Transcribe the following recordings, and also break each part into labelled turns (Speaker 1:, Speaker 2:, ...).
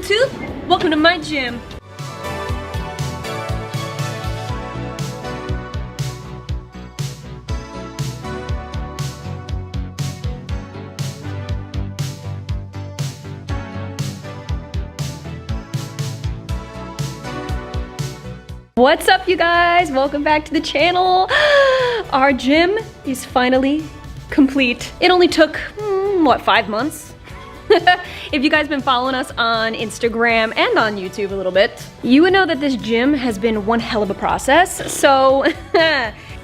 Speaker 1: YouTube? Welcome to my gym. What's up, you guys? Welcome back to the channel. Our gym is finally complete. It only took, what, 5 months? If you guys been following us on Instagram and on YouTube a little bit, you would know that this gym has been one hell of a process. So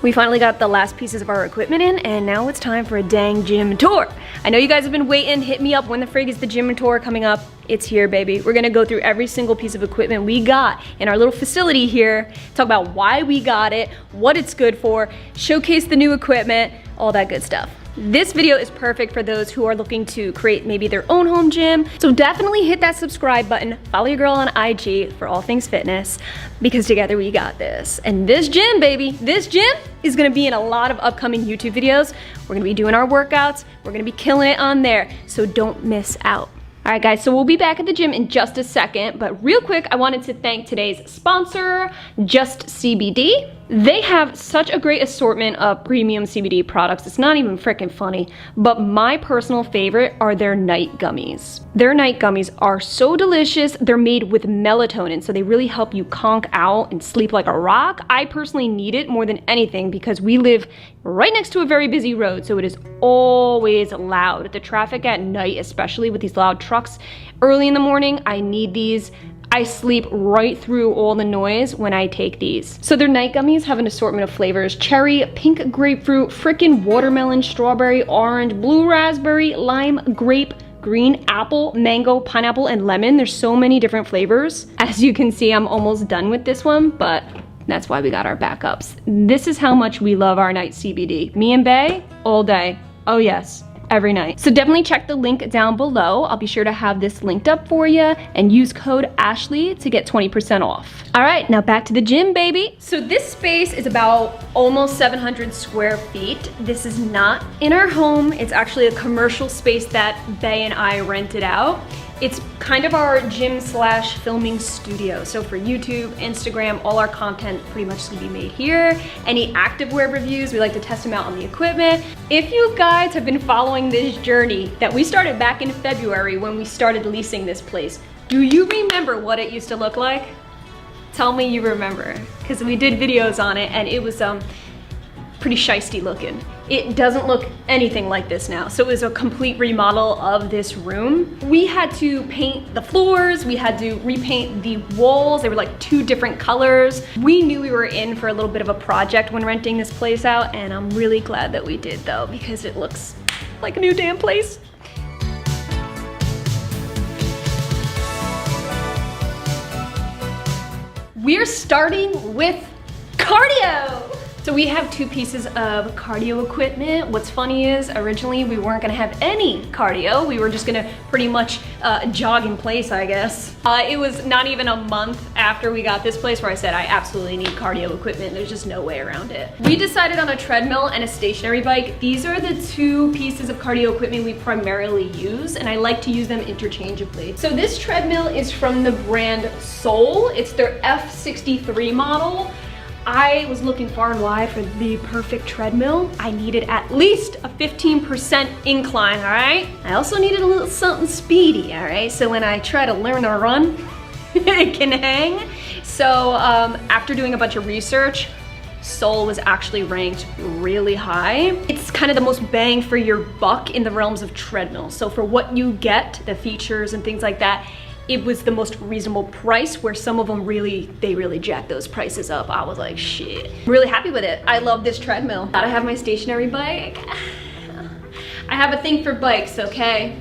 Speaker 1: we finally got the last pieces of our equipment in, and now it's time for a dang gym tour. I know you guys have been waiting. Hit me up. When the frig is the gym tour coming up? It's here, baby. We're gonna go through every single piece of equipment we got in our little facility here, talk about why we got it, what it's good for, showcase the new equipment, all that good stuff. This video is perfect for those who are looking to create maybe their own home gym. So definitely hit that subscribe button, follow your girl on IG for all things fitness, because together we got this. And this gym, baby, this gym is gonna be in a lot of upcoming YouTube videos. We're gonna be doing our workouts. We're gonna be killing it on there. So don't miss out. All right, guys, so we'll be back at the gym in just a second, but real quick, I wanted to thank today's sponsor, Just CBD. They have such a great assortment of premium CBD products. It's not even freaking funny, but my personal favorite are their night gummies. Their night gummies are so delicious. They're made with melatonin, so they really help you conk out and sleep like a rock. I personally need it more than anything because we live right next to a very busy road, so it is always loud. The traffic at night, especially with these loud trucks, early in the morning, I need these. I sleep right through all the noise when I take these. So their night gummies have an assortment of flavors: cherry, pink grapefruit, frickin' watermelon, strawberry, orange, blue raspberry, lime, grape, green apple, mango, pineapple, and lemon. There's so many different flavors. As you can see, I'm almost done with this one, but that's why we got our backups. This is how much we love our night CBD. Me and Bae, all day. Oh yes. Every night. So definitely check the link down below. I'll be sure to have this linked up for you, and use code Ashley to get 20% off. All right, now back to the gym, baby. So this space is about almost 700 square feet. This is not in our home. It's actually a commercial space that Bae and I rented out. It's kind of our gym slash filming studio. So for YouTube, Instagram, all our content pretty much is gonna be made here. Any activewear reviews, we like to test them out on the equipment. If you guys have been following this journey that we started back in February when we started leasing this place, do you remember what it used to look like? Tell me you remember, because we did videos on it and it was pretty shisty looking. It doesn't look anything like this now. So it was a complete remodel of this room. We had to paint the floors, we had to repaint the walls. They were like 2 different colors. We knew we were in for a little bit of a project when renting this place out, and I'm really glad that we did though, because it looks like a new damn place. We're starting with cardio. So we have 2 pieces of cardio equipment. What's funny is originally we weren't gonna have any cardio. We were just gonna pretty much jog in place, I guess. It was not even a month after we got this place where I said I absolutely need cardio equipment. There's just no way around it. We decided on a treadmill and a stationary bike. These are the 2 pieces of cardio equipment we primarily use, and I like to use them interchangeably. So this treadmill is from the brand Soul. It's their F63 model. I was looking far and wide for the perfect treadmill. I needed at least a 15% incline, all right? I also needed a little something speedy, all right? So when I try to learn to run, it can hang. So after doing a bunch of research, Soul was actually ranked really high. It's kind of the most bang for your buck in the realms of treadmill. So for what you get, the features and things like that, it was the most reasonable price, where some of them they really jacked those prices up. I was like, shit. I'm really happy with it. I love this treadmill. Gotta have my stationary bike. I have a thing for bikes, okay?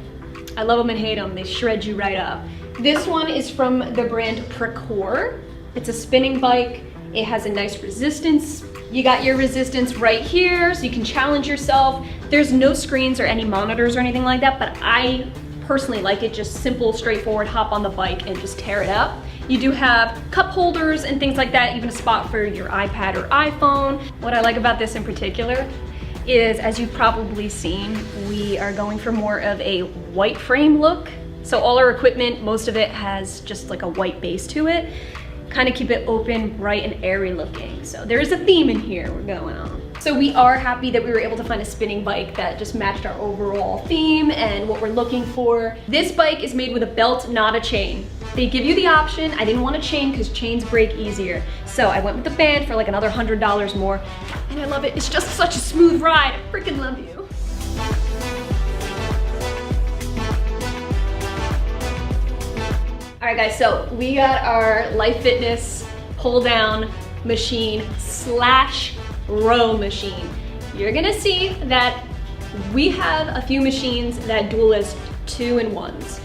Speaker 1: I love them and hate them. They shred you right up. This one is from the brand Precor. It's a spinning bike. It has a nice resistance. You got your resistance right here, so you can challenge yourself. There's no screens or any monitors or anything like that, but I personally like it just simple, straightforward, hop on the bike and just tear it up. You do have cup holders and things like that, even a spot for your iPad or iPhone. What I like about this in particular is, as you've probably seen, we are going for more of a white frame look. So all our equipment, most of it has just like a white base to it. Kind of keep it open, bright, and airy looking. So there is a theme in here we're going on. So we are happy that we were able to find a spinning bike that just matched our overall theme and what we're looking for. This bike is made with a belt, not a chain. They give you the option. I didn't want a chain because chains break easier. So I went with the band for like another $100 more. And I love it. It's just such a smooth ride. I freaking love you. All right guys, so we got our LITE Fitness pull down machine slash row machine. You're gonna see that we have a few machines that dual as 2-in-1s.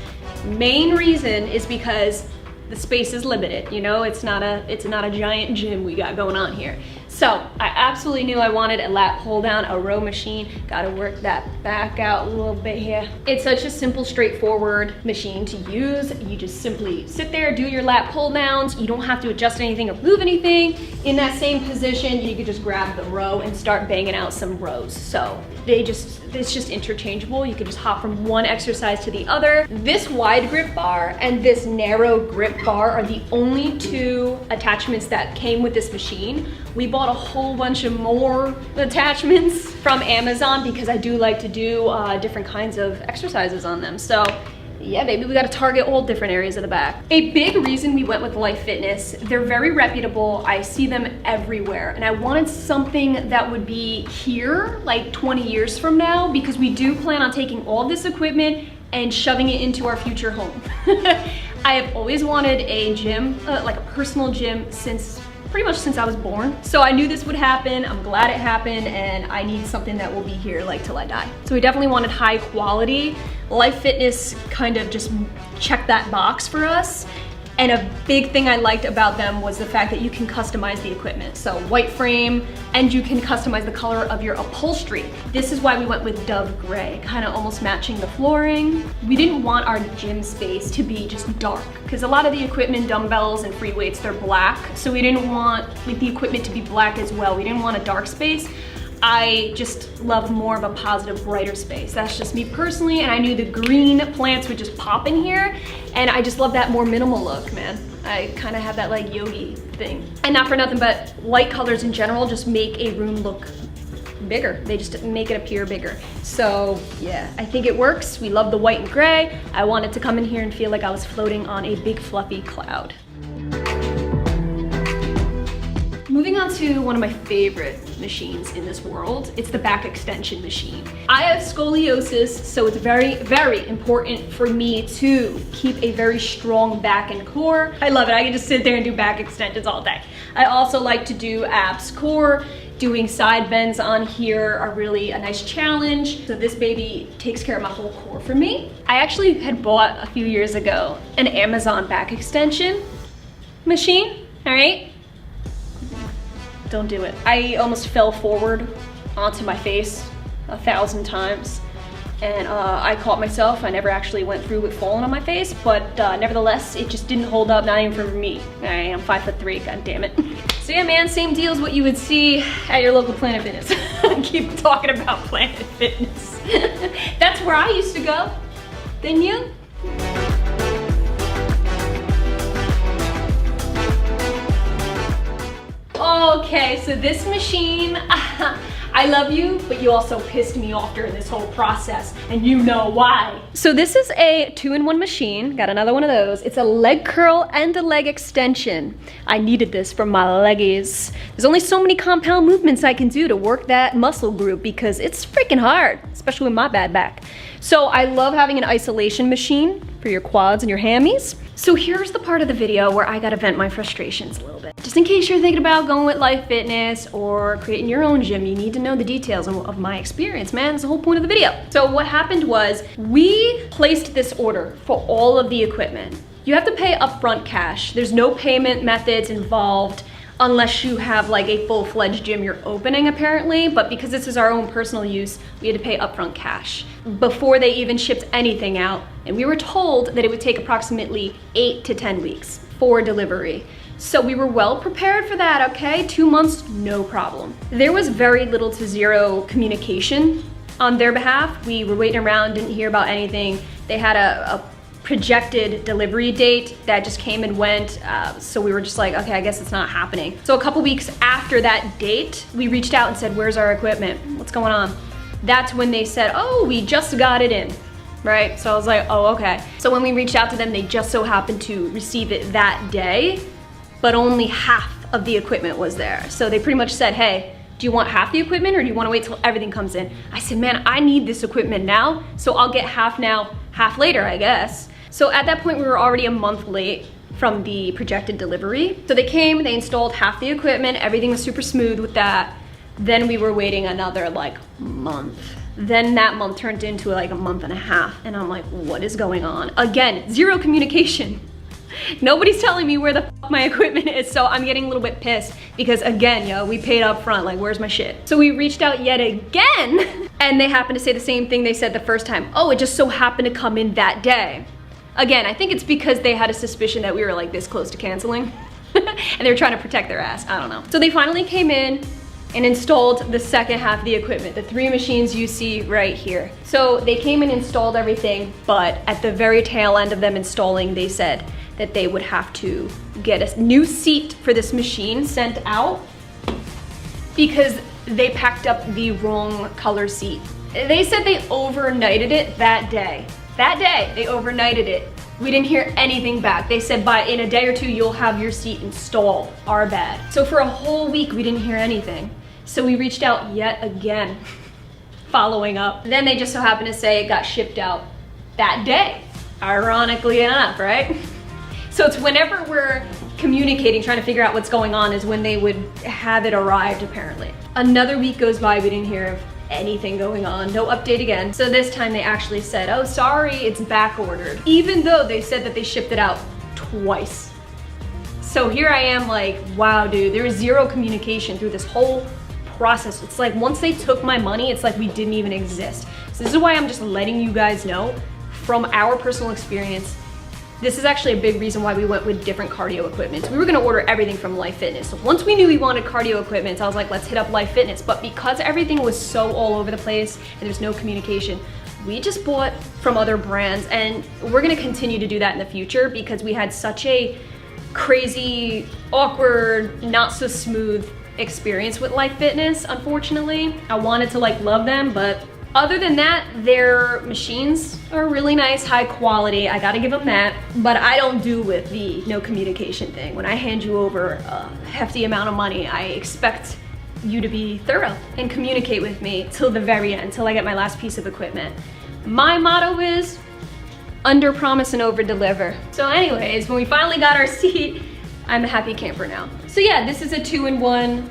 Speaker 1: Main reason is because the space is limited. You know, it's not a giant gym we got going on here. So I absolutely knew I wanted a lat pull down, a row machine. Gotta work that back out a little bit here. It's such a simple, straightforward machine to use. You just simply sit there, do your lat pull downs. You don't have to adjust anything or move anything. In that same position, you could just grab the row and start banging out some rows. So it's just interchangeable. You can just hop from one exercise to the other. This wide grip bar and this narrow grip bar are the only two attachments that came with this machine. We bought a whole bunch of more attachments from Amazon because I do like to do different kinds of exercises on them. So yeah, baby, we gotta target all different areas of the back. A big reason we went with LITE Fitness, they're very reputable. I see them everywhere. And I wanted something that would be here like 20 years from now because we do plan on taking all this equipment and shoving it into our future home. I have always wanted a gym, like a personal gym pretty much since I was born. So I knew this would happen. I'm glad it happened, and I need something that will be here like till I die. So we definitely wanted high quality. LITE Fitness kind of just checked that box for us. And a big thing I liked about them was the fact that you can customize the equipment. So white frame, and you can customize the color of your upholstery. This is why we went with dove gray, kind of almost matching the flooring. We didn't want our gym space to be just dark, because a lot of the equipment, dumbbells and free weights, they're black. So we didn't want like the equipment to be black as well. We didn't want a dark space. I just love more of a positive, brighter space. That's just me personally, and I knew the green plants would just pop in here, and I just love that more minimal look, man. I kind of have that like yogi thing. And not for nothing, but light colors in general just make a room look bigger. They just make it appear bigger. So yeah, I think it works. We love the white and gray. I wanted to come in here and feel like I was floating on a big fluffy cloud. Moving on to one of my favorite machines in this world. It's the back extension machine. I have scoliosis, so it's very, very important for me to keep a very strong back and core. I love it. I can just sit there and do back extensions all day. I also like to do abs core. Doing side bends on here are really a nice challenge. So this baby takes care of my whole core for me. I actually had bought a few years ago an Amazon back extension machine, all right? Don't do it. I almost fell forward onto my face 1,000 times, and I caught myself. I never actually went through with falling on my face, but nevertheless, it just didn't hold up, not even for me. I'm 5'3", god damn it. So yeah, man, same deal as what you would see at your local Planet Fitness. I keep talking about Planet Fitness. That's where I used to go. Didn't you? Okay, so this machine, I love you, but you also pissed me off during this whole process, and you know why. So this is a 2-in-1 machine. Got another one of those. It's a leg curl and a leg extension. I needed this for my leggies. There's only so many compound movements I can do to work that muscle group because it's freaking hard, especially with my bad back. So I love having an isolation machine for your quads and your hammies. So here's the part of the video where I gotta vent my frustrations a little bit. Just in case you're thinking about going with LITE Fitness or creating your own gym, you need to know the details of my experience, man. That's the whole point of the video. So what happened was we placed this order for all of the equipment. You have to pay upfront cash. There's no payment methods involved unless you have like a full-fledged gym you're opening apparently, but because this is our own personal use, we had to pay upfront cash before they even shipped anything out. And we were told that it would take approximately 8 to 10 weeks for delivery. So we were well prepared for that, okay? 2 months, no problem. There was very little to zero communication on their behalf. We were waiting around, didn't hear about anything. They had a projected delivery date that just came and went. So we were just like, okay, I guess it's not happening. So a couple weeks after that date, we reached out and said, where's our equipment? What's going on? That's when they said, oh, we just got it in, right? So I was like, oh, okay. So when we reached out to them, they just so happened to receive it that day, but only half of the equipment was there. So they pretty much said, hey, do you want half the equipment or do you want to wait till everything comes in? I said, man, I need this equipment now, so I'll get half now, half later, I guess. So at that point, we were already a month late from the projected delivery. So they came, they installed half the equipment, everything was super smooth with that. Then we were waiting another like month. Then that month turned into like a month and a half. And I'm like, what is going on? Again, zero communication. Nobody's telling me where the fuck my equipment is. So I'm getting a little bit pissed because again, yo, we paid up front, like where's my shit? So we reached out yet again and they happened to say the same thing they said the first time. Oh, it just so happened to come in that day. Again, I think it's because they had a suspicion that we were like this close to canceling and they were trying to protect their ass, I don't know. So they finally came in and installed the second half of the equipment, the 3 machines you see right here. So they came and installed everything, but at the very tail end of them installing, they said that they would have to get a new seat for this machine sent out because they packed up the wrong color seat. They said they overnighted it that day. That day, they overnighted it. We didn't hear anything back. They said in a day or 2, you'll have your seat installed. Our bad. So for a whole week, we didn't hear anything. So we reached out yet again, following up. Then they just so happened to say it got shipped out that day, ironically enough, right? So it's whenever we're communicating, trying to figure out what's going on is when they would have it arrived, apparently. Another week goes by, we didn't hear of anything going on, no update again. So this time they actually said, oh, sorry, it's back ordered. Even though they said that they shipped it out twice. So here I am like, wow, dude, there is zero communication through this whole process. It's like once they took my money, it's like we didn't even exist. So this is why I'm just letting you guys know from our personal experience. This is actually a big reason why we went with different cardio equipment. We were gonna order everything from LITE Fitness. So once we knew we wanted cardio equipment, I was like, let's hit up LITE Fitness. But because everything was so all over the place and there's no communication, we just bought from other brands, and we're gonna continue to do that in the future because we had such a crazy, awkward, not so smooth experience with LITE Fitness, unfortunately. I wanted to like love them, but other than that, their machines are really nice, high quality. I gotta give them that. But I don't do with the no communication thing. When I hand you over a hefty amount of money, I expect you to be thorough and communicate with me till the very end, till I get my last piece of equipment. My motto is under promise and over deliver. So anyways, when we finally got our seat, I'm a happy camper now. So yeah, this is a 2-in-1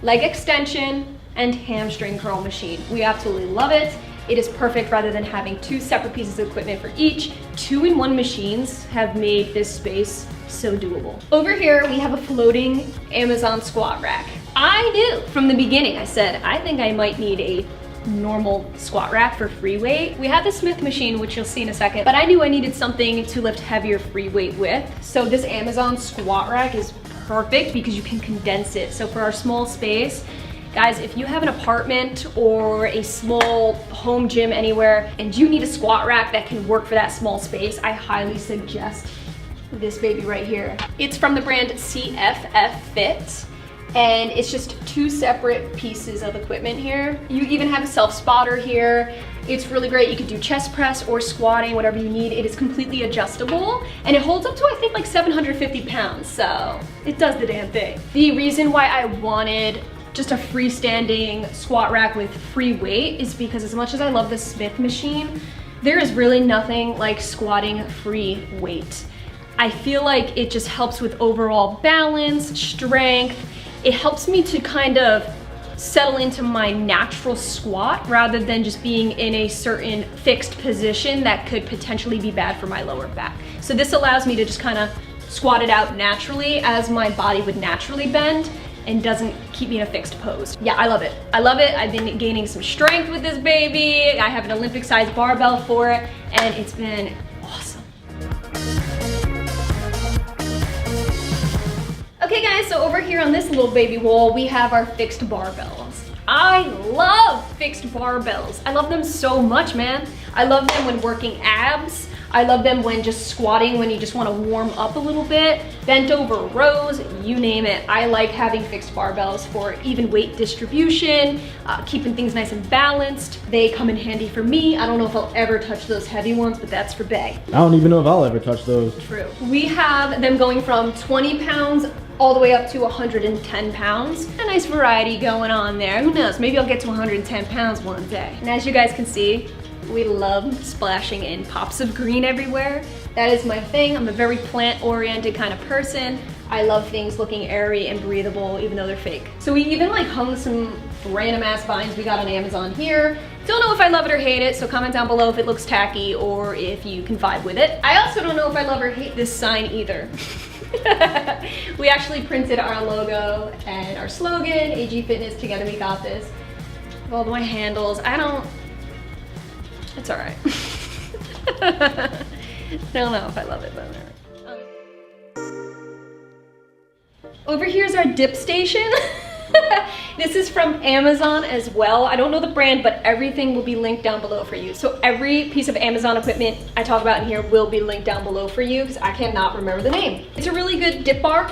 Speaker 1: leg extension and hamstring curl machine. We absolutely love it. It is perfect rather than having 2 separate pieces of equipment for each. 2-in-1 machines have made this space so doable. Over here, we have a floating Amazon squat rack. I knew from the beginning, I said, I think I might need a normal squat rack for free weight. We had the Smith machine, which you'll see in a second, but I knew I needed something to lift heavier free weight with. So this Amazon squat rack is perfect because you can condense it. So for our small space, guys, if you have an apartment or a small home gym anywhere and you need a squat rack that can work for that small space, I highly suggest this baby right here. It's from the brand CFF Fit, and it's just 2 separate pieces of equipment here. You even have a self-spotter here. It's really great. You could do chest press or squatting, whatever you need. It is completely adjustable, and it holds up to, I think, like 750 pounds, so it does the damn thing. The reason why I wanted just a freestanding squat rack with free weight is because as much as I love the Smith machine, there is really nothing like squatting free weight. I feel like it just helps with overall balance, strength. It helps me to kind of settle into my natural squat rather than just being in a certain fixed position that could potentially be bad for my lower back. So this allows me to just kind of squat it out naturally as my body would naturally bend and doesn't keep me in a fixed pose. Yeah, I love it. I love it. I've been gaining some strength with this baby. I have an Olympic-sized barbell for it, and it's been awesome. Okay guys, so over here on this little baby wall, we have our fixed barbells. I love fixed barbells. I love them so much, man. I love them when working abs. I love them when just squatting, when you just want to warm up a little bit, bent over rows, you name it. I like having fixed barbells for even weight distribution, keeping things nice and balanced. They come in handy for me. I don't know if I'll ever touch those heavy ones, but that's for Bay.
Speaker 2: I don't even know if I'll ever touch those.
Speaker 1: True. We have them going from 20 pounds all the way up to 110 pounds. A nice variety going on there. Who knows, maybe I'll get to 110 pounds one day. And as you guys can see, we love splashing in pops of green everywhere. That is my thing. I'm a very plant-oriented kind of person. I love things looking airy and breathable, even though they're fake. So we even like hung some random ass vines we got on Amazon here. Don't know if I love it or hate it, so comment down below if it looks tacky or if you can vibe with it. I also don't know if I love or hate this sign either. We actually printed our logo and our slogan, AG Fitness, together we got this. With all my handles, it's all right. I don't know if I love it, but all right. Over here's our dip station. This is from Amazon as well. I don't know the brand, but everything will be linked down below for you. So every piece of Amazon equipment I talk about in here will be linked down below for you because I cannot remember the name. It's a really good dip bar.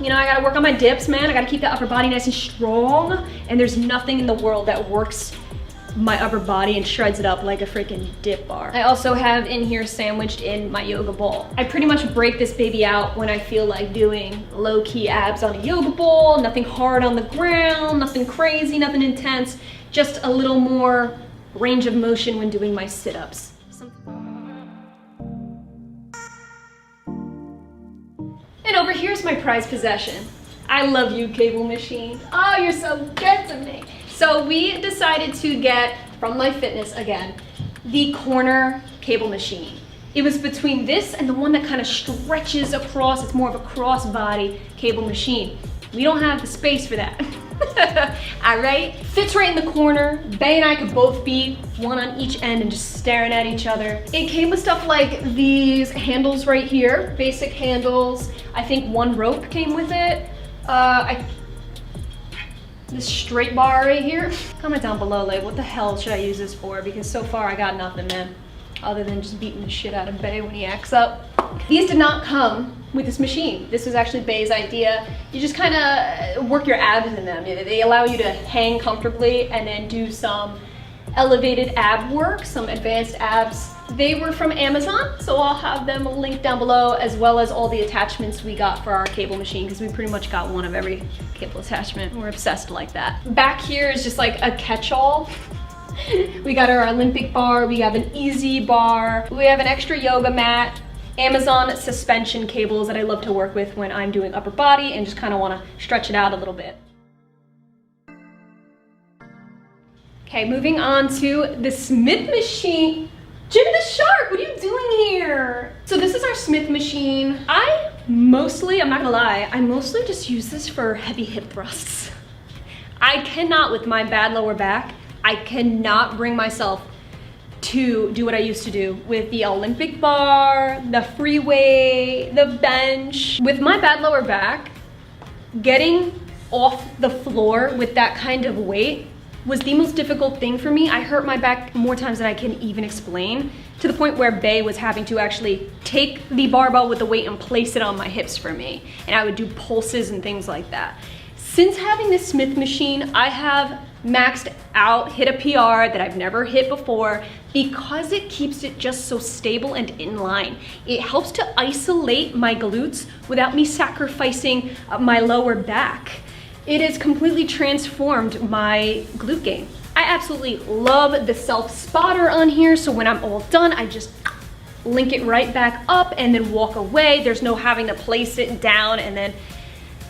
Speaker 1: You know, I gotta work on my dips, man. I gotta keep the upper body nice and strong. And there's nothing in the world that works my upper body and shreds it up like a freaking dip bar. I also have in here sandwiched in my yoga ball. I pretty much break this baby out when I feel like doing low-key abs on a yoga ball, nothing hard on the ground, nothing crazy, nothing intense, just a little more range of motion when doing my sit-ups. And over here's my prized possession. I love you, cable machine. Oh, you're so good to me. So we decided to get, from LITE Fitness again, the corner cable machine. It was between this and the one that kind of stretches across. It's more of a crossbody cable machine. We don't have the space for that. All right, fits right in the corner. Bay and I could both be one on each end and just staring at each other. It came with stuff like these handles right here, basic handles. I think one rope came with it. This straight bar right here. Comment down below, like, what the hell should I use this for? Because so far I got nothing, man, other than just beating the shit out of Bay when he acts up. These did not come with this machine. This was actually Bay's idea. You just kind of work your abs in them. They allow you to hang comfortably and then do some elevated ab work, some advanced abs. They were from Amazon, so I'll have them linked down below, as well as all the attachments we got for our cable machine, because we pretty much got one of every cable attachment. We're obsessed like that. Back here is just like a catch-all. We got our Olympic bar, we have an easy bar, we have an extra yoga mat, Amazon suspension cables that I love to work with when I'm doing upper body and just kind of want to stretch it out a little bit. Okay, moving on to the Smith machine. Jim the Shark, what are you doing here? So this is our Smith machine. I'm not gonna lie, I mostly just use this for heavy hip thrusts. I cannot, with my bad lower back, I cannot bring myself to do what I used to do with the Olympic bar, the free weight, the bench. With my bad lower back, getting off the floor with that kind of weight was the most difficult thing for me. I hurt my back more times than I can even explain, to the point where Bay was having to actually take the barbell with the weight and place it on my hips for me. And I would do pulses and things like that. Since having this Smith machine, I have maxed out, hit a PR that I've never hit before, because it keeps it just so stable and in line. It helps to isolate my glutes without me sacrificing my lower back. It has completely transformed my glute game. I absolutely love the self-spotter on here, so when I'm all done, I just link it right back up and then walk away. There's no having to place it down, and then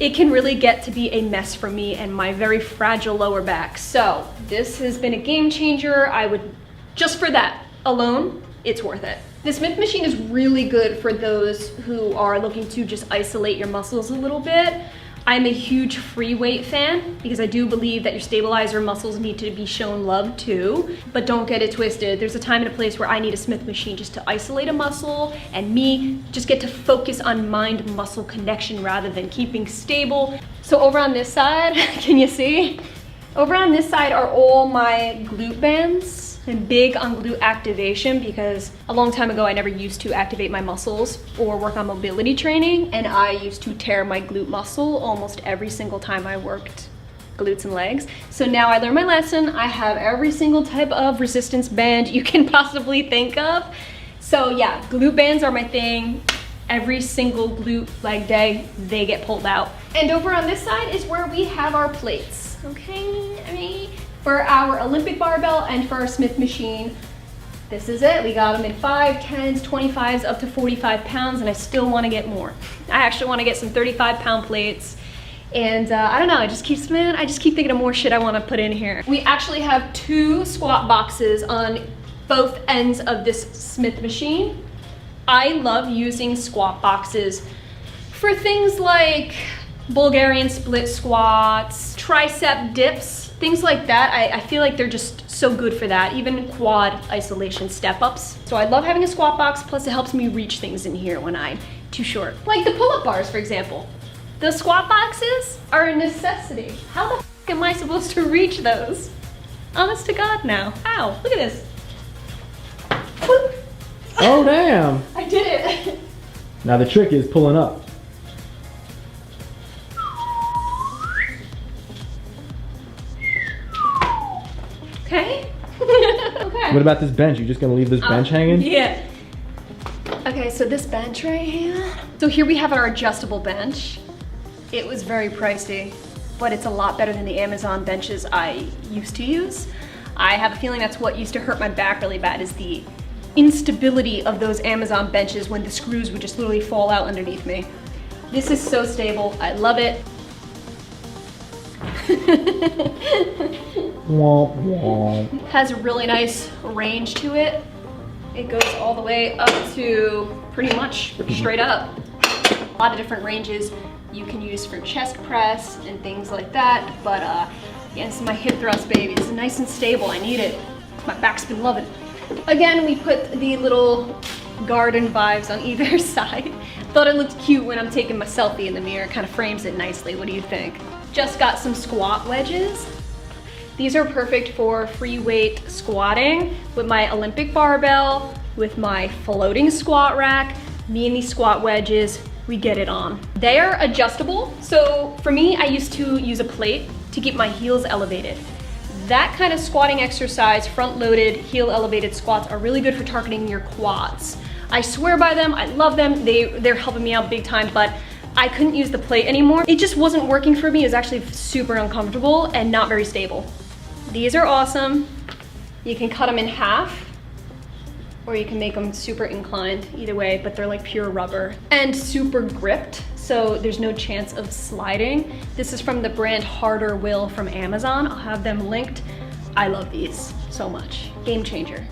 Speaker 1: it can really get to be a mess for me and my very fragile lower back. So this has been a game changer. I would, just for that alone, it's worth it. The Smith machine is really good for those who are looking to just isolate your muscles a little bit. I'm a huge free weight fan because I do believe that your stabilizer muscles need to be shown love too, but don't get it twisted. There's a time and a place where I need a Smith machine just to isolate a muscle and me just get to focus on mind-muscle connection rather than keeping stable. So over on this side, can you see? Over on this side are all my glute bands. I'm big on glute activation because a long time ago I never used to activate my muscles or work on mobility training, and I used to tear my glute muscle almost every single time I worked glutes and legs. So now I learned my lesson. I have every single type of resistance band you can possibly think of. So yeah, glute bands are my thing. Every single glute leg day, they get pulled out. And over on this side is where we have our plates, okay? I mean, for our Olympic barbell and for our Smith machine, this is it. We got them in 5, 10s, 25s, up to 45 pounds, and I still wanna get more. I actually wanna get some 35-pound plates. And I don't know, I just keep thinking of more shit I wanna put in here. We actually have 2 squat boxes on both ends of this Smith machine. I love using squat boxes for things like Bulgarian split squats, tricep dips, things like that. I feel like they're just so good for that, even quad isolation step-ups. So I love having a squat box, plus it helps me reach things in here when I'm too short. Like the pull-up bars, for example. The squat boxes are a necessity. How the f am I supposed to reach those? Honest to God now. Ow, look at this. Whoop.
Speaker 2: Oh, damn.
Speaker 1: I did it.
Speaker 2: Now the trick is pulling up.
Speaker 1: Okay. Okay.
Speaker 2: What about this bench? You just gonna leave this bench hanging?
Speaker 1: Yeah. Okay, so this bench right here. So here we have our adjustable bench. It was very pricey, but it's a lot better than the Amazon benches I used to use. I have a feeling that's what used to hurt my back really bad, is the instability of those Amazon benches when the screws would just literally fall out underneath me. This is so stable. I love it.
Speaker 2: Womp womp.
Speaker 1: Has a really nice range to it. It goes all the way up to pretty much straight up. A lot of different ranges you can use for chest press and things like that. But yeah, this is my hip thrust, baby. This is nice and stable. I need it. My back's been loving it. Again, we put the little garden vibes on either side. Thought it looked cute when I'm taking my selfie in the mirror. It kind of frames it nicely. What do you think? Just got some squat wedges. These are perfect for free weight squatting with my Olympic barbell, with my floating squat rack. Me and these squat wedges, we get it on. They are adjustable. So for me, I used to use a plate to keep my heels elevated. That kind of squatting exercise, front-loaded, heel-elevated squats, are really good for targeting your quads. I swear by them, I love them, they're helping me out big time, but I couldn't use the plate anymore. It just wasn't working for me. It was actually super uncomfortable and not very stable. These are awesome. You can cut them in half, or you can make them super inclined, either way, but they're like pure rubber and super gripped, so there's no chance of sliding. This is from the brand Harder Will from Amazon. I'll have them linked. I love these so much. Game changer.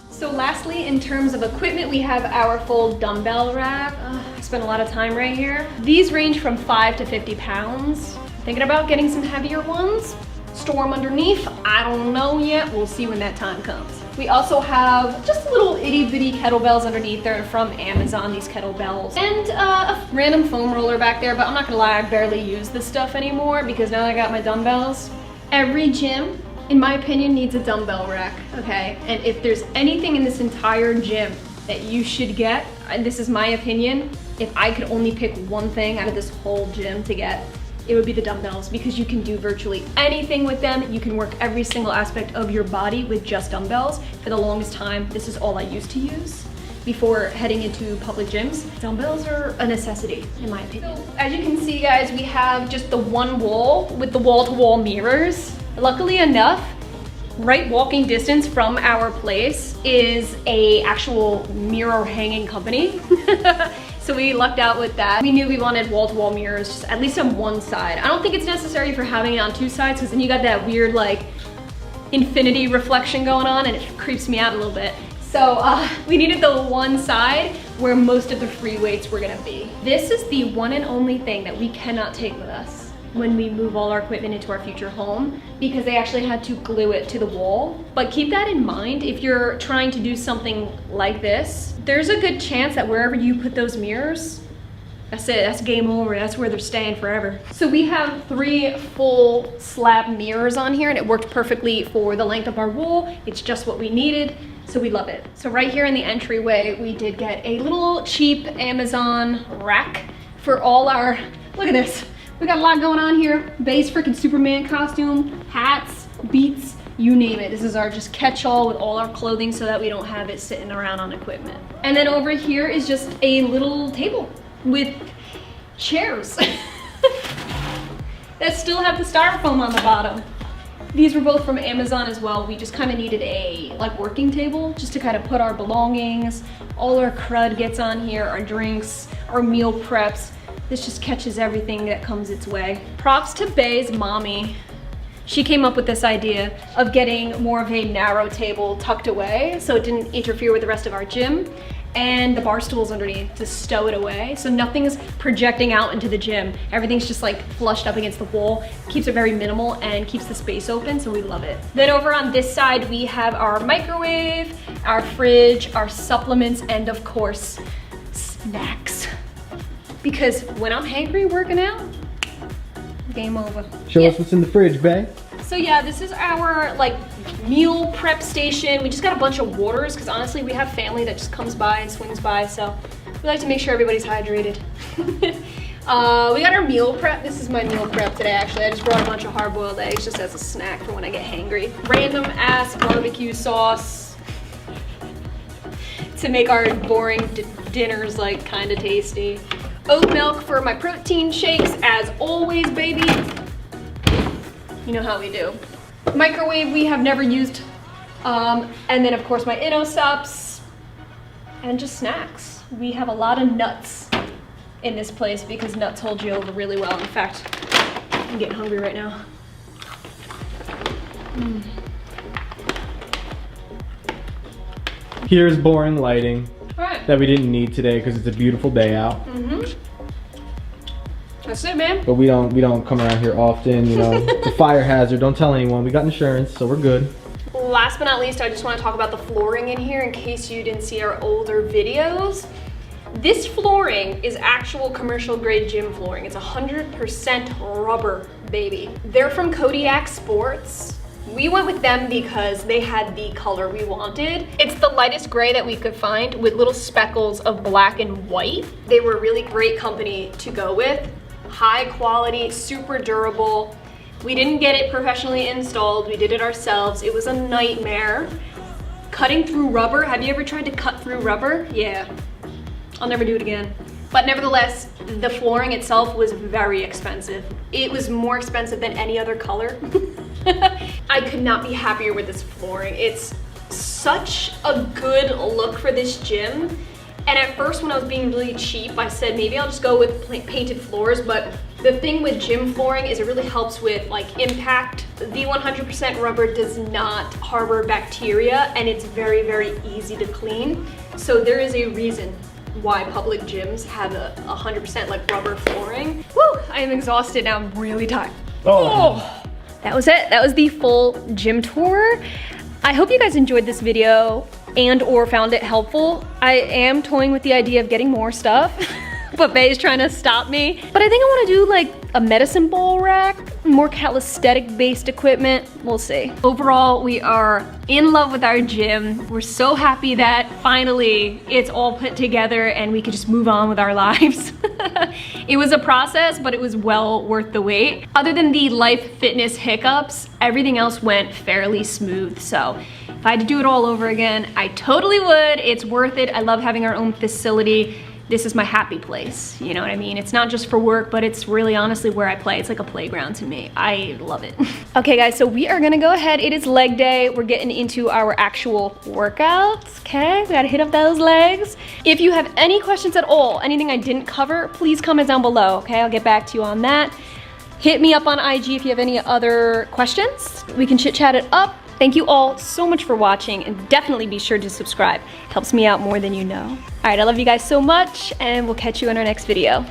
Speaker 1: So lastly, in terms of equipment, we have our full dumbbell rack. I spent a lot of time right here. These range from 5 to 50 pounds. Thinking about getting some heavier ones. Store them underneath. I don't know yet. We'll see when that time comes. We also have just little itty bitty kettlebells underneath. They're from Amazon, these kettlebells. And a random foam roller back there, but I'm not gonna lie, I barely use this stuff anymore because now that I got my dumbbells. Every gym, in my opinion, needs a dumbbell rack, okay? And if there's anything in this entire gym that you should get, and this is my opinion, if I could only pick one thing out of this whole gym to get, it would be the dumbbells, because you can do virtually anything with them. You can work every single aspect of your body with just dumbbells. For the longest time, this is all I used to use before heading into public gyms. Dumbbells are a necessity, in my opinion. So, as you can see, guys, we have just the one wall with the wall-to-wall mirrors. Luckily enough, right walking distance from our place is a actual mirror hanging company. So we lucked out with that. We knew we wanted wall-to-wall mirrors, just at least on one side. I don't think it's necessary for having it on two sides, because then you got that weird like infinity reflection going on and it creeps me out a little bit. So we needed the one side where most of the free weights were gonna be. This is the one and only thing that we cannot take with us when we move all our equipment into our future home, because they actually had to glue it to the wall. But keep that in mind if you're trying to do something like this. There's a good chance that wherever you put those mirrors, that's it, that's game over. That's where they're staying forever. So we have 3 full slab mirrors on here and it worked perfectly for the length of our wall. It's just what we needed, so we love it. So right here in the entryway, we did get a little cheap Amazon rack for all our, look at this. We got a lot going on here. Base freaking Superman costume, hats, beats, you name it. This is our just catch-all with all our clothing so that we don't have it sitting around on equipment. And then over here is just a little table with chairs that still have the styrofoam on the bottom. These were both from Amazon as well. We just kind of needed a like working table just to kind of put our belongings, all our crud gets on here, our drinks, our meal preps. This just catches everything that comes its way. Props to Bay's mommy. She came up with this idea of getting more of a narrow table tucked away so it didn't interfere with the rest of our gym, and the bar stools underneath to stow it away. So nothing's projecting out into the gym. Everything's just like flushed up against the wall. Keeps it very minimal and keeps the space open, so we love it. Then over on this side, we have our microwave, our fridge, our supplements, and of course, snacks. Because when I'm hangry working out, game over.
Speaker 2: Show us what's in the fridge, bae.
Speaker 1: So yeah, this is our like meal prep station. We just got a bunch of waters because honestly we have family that just comes by and swings by, so we like to make sure everybody's hydrated. We got our meal prep. This is my meal prep today actually. I just brought a bunch of hard-boiled eggs just as a snack for when I get hangry. Random ass barbecue sauce to make our boring dinners like kind of tasty. Oat milk for my protein shakes as always, baby. You know how we do. Microwave we have never used. And then of course my InnoSups and just snacks. We have a lot of nuts in this place because nuts hold you over really well. In fact, I'm getting hungry right now.
Speaker 2: Here's boring lighting
Speaker 1: Alright.
Speaker 2: that we didn't need today because it's a beautiful day out.
Speaker 1: That's it, man.
Speaker 2: But we don't come around here often, you know. It's a fire hazard. Don't tell anyone. We got insurance, so we're good.
Speaker 1: Last but not least, I just want to talk about the flooring in here in case you didn't see our older videos. This flooring is actual commercial grade gym flooring. It's 100% rubber, baby. They're from Kodiak Sports. We went with them because they had the color we wanted. It's the lightest gray that we could find with little speckles of black and white. They were a really great company to go with. High quality, super durable. We didn't get it professionally installed. We did it ourselves. It was a nightmare. Cutting through rubber. Have you ever tried to cut through rubber? Yeah. I'll never do it again. But nevertheless, the flooring itself was very expensive. It was more expensive than any other color. I could not be happier with this flooring. It's such a good look for this gym. And at first when I was being really cheap, I said maybe I'll just go with painted floors, but the thing with gym flooring is it really helps with like impact. The 100% rubber does not harbor bacteria and it's very, very easy to clean. So there is a reason why public gyms have a 100% like rubber flooring. Woo, I am exhausted now, I'm really tired. Oh. That was it, that was the full gym tour. I hope you guys enjoyed this video and or found it helpful. I am toying with the idea of getting more stuff, but Bay's trying to stop me. But I think I wanna do like a medicine ball rack, more calisthenic based equipment, we'll see. Overall, we are in love with our gym. We're so happy that finally it's all put together and we could just move on with our lives. It was a process, but it was well worth the wait. Other than the life fitness hiccups, everything else went fairly smooth. So if I had to do it all over again, I totally would. It's worth it. I love having our own facility. This is my happy place, you know what I mean? It's not just for work, but it's really honestly where I play. It's like a playground to me. I love it. Okay guys, so we are gonna go ahead. It is leg day. We're getting into our actual workouts, okay? We gotta hit up those legs. If you have any questions at all, anything I didn't cover, please comment down below, okay? I'll get back to you on that. Hit me up on IG if you have any other questions. We can chit chat it up. Thank you all so much for watching and definitely be sure to subscribe. It helps me out more than you know. All right, I love you guys so much and we'll catch you in our next video.